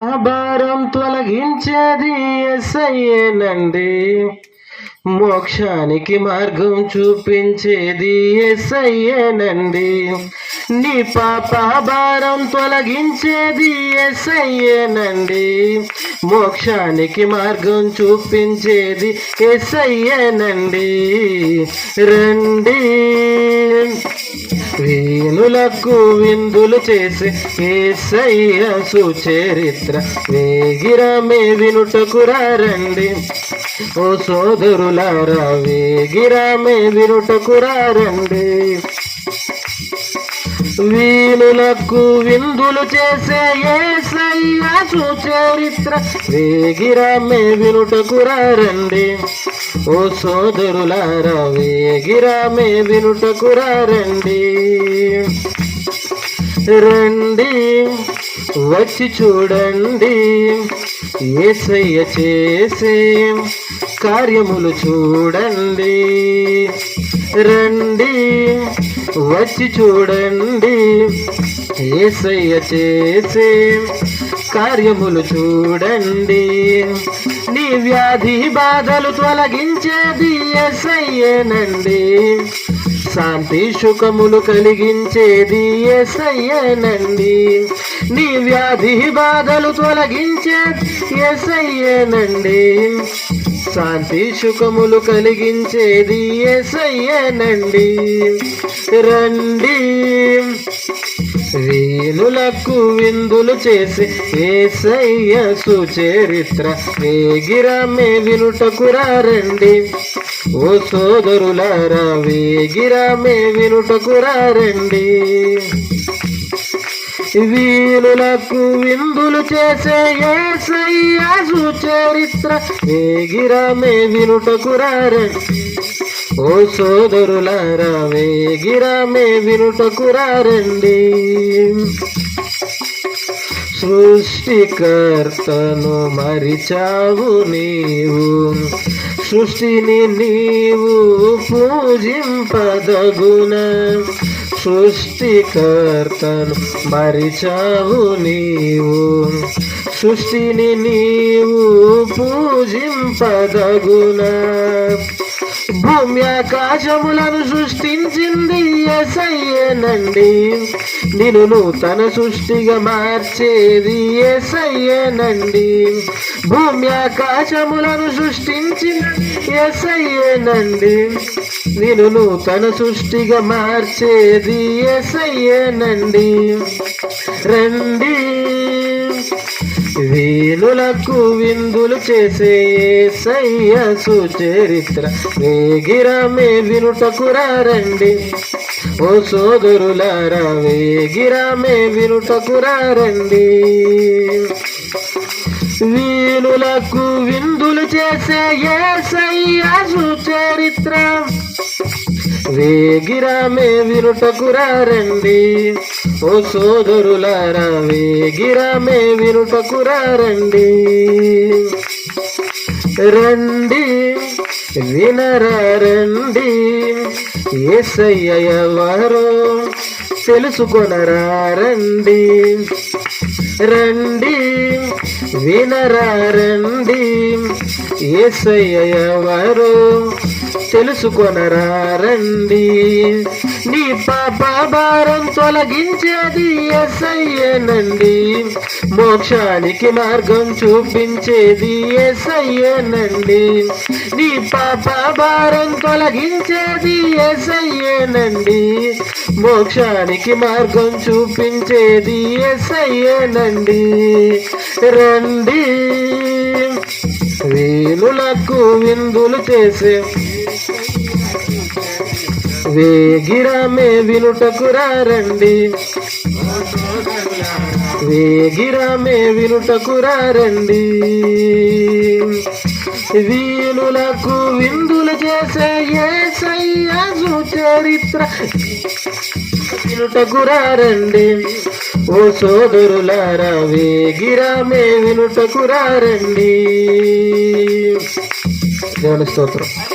ఆ భారం తొలగించేది యేసయ్యేనండి. మోక్షానికి మార్గం చూపించేది యేసయ్యేనండి. నీ పాప భారం తొలగించేది యేసయ్యేనండి. మోక్షానికి మార్గం చూపించేది యేసయ్యేనండి. రండి వీణులకు విందులు చేసి యేసయ్య సుచరిత్ర వేగిరమే వినుటకు రండి. ఓ సోదరులారా వేగిరమే వినుటకు రండి. వీణులకు విందులు చేసే యేసయ్య సుచరిత్ర వేగిరమే వినుటకు రండి. ఓ సోదరులారా వేగిరమే వినుటకు రండి. రండి వచ్చి చూడండి యేసయ్య చేసే కార్యములు చూడండి. రండి వచ్చి చూడండి యేసయ్య చేసే కార్యములు చూడండి. నీ వ్యాధి బాధలు తొలగించేది యేసయ్యేనండి. శాంతి సుఖములు కలిగించేది యేసయ్యేనండి. నీ వ్యాధి బాధలు తొలగించేది యేసయ్యేనండి. శాంతి సుఖములు కలిగించేది యేసయ్యేనండి. రండి వీణులకు విందులు చేసి యేసయ్య సుచరిత్ర వేగిరమే వినుటకు రండి. ఓ సోదరులారా వేగిరమే వినుటకు రండి. వీణులకు విందులు చేసే యేసయ్య సుచరిత్ర వేగిరమే వినుటకు రండి. ఓ సోదరులారా వేగిరమే వినుటకు రండి. సృష్టికర్తను మరిచావు నీవు, సృష్టిని నీవు పూజింపదగునా. సృష్టికర్తను మరిచావు నీవు, సృష్టిని నీవు పూజింపదగునా. భూమి ఆకాశములను సృష్టించింది యేసయ్యేనండి. నిన్ను నూతన సృష్టిగా మార్చేది యేసయ్యేనండి. భూమి ఆకాశములను సృష్టించింది యేసయ్యేనండి. నిన్ను నూతన సృష్టిగా మార్చేది యేసయ్యేనండి. రండి వీణులకు విందులు చేసే యేసయ్య సుచరిత్ర వేగిరమే వినుటకు రండి. ఓ సోదరులారా వేగిరమే వినుటకు రండి. వీణులకు విందులు చేసే యేసయ్య సుచరిత్ర వేగిరమే వినుటకు రండి. ఓ సోదరులారా వేగిరమే వినుటకు రండి. రండి వినరండి యేసయ్య ఎవరో తెలుసుకొనరండి. రండి వినరండి యేసయ్య ఎవరో తెలుసుకొనరండి. నీ పాప భారం తొలగించేది యేసయ్యేనండి. మోక్షానికి మార్గం చూపించేది యేసయ్యేనండి. నీ పాప భారం తొలగించేది యేసయ్యేనండి. మోక్షానికి మార్గం చూపించేది యేసయ్యేనండి. రండి వీణులకు విందులు చేసే వేగిరమే వినుటకు రండి. వేగిరమే వినుటకు రండి. వీణులకు విందులు చేసే యేసయ్య సుచరిత్ర వినుటకు రండి. ఓ సోదరులారా వేగిరమే వినుటకు రండి. దేవుని స్తోత్రం.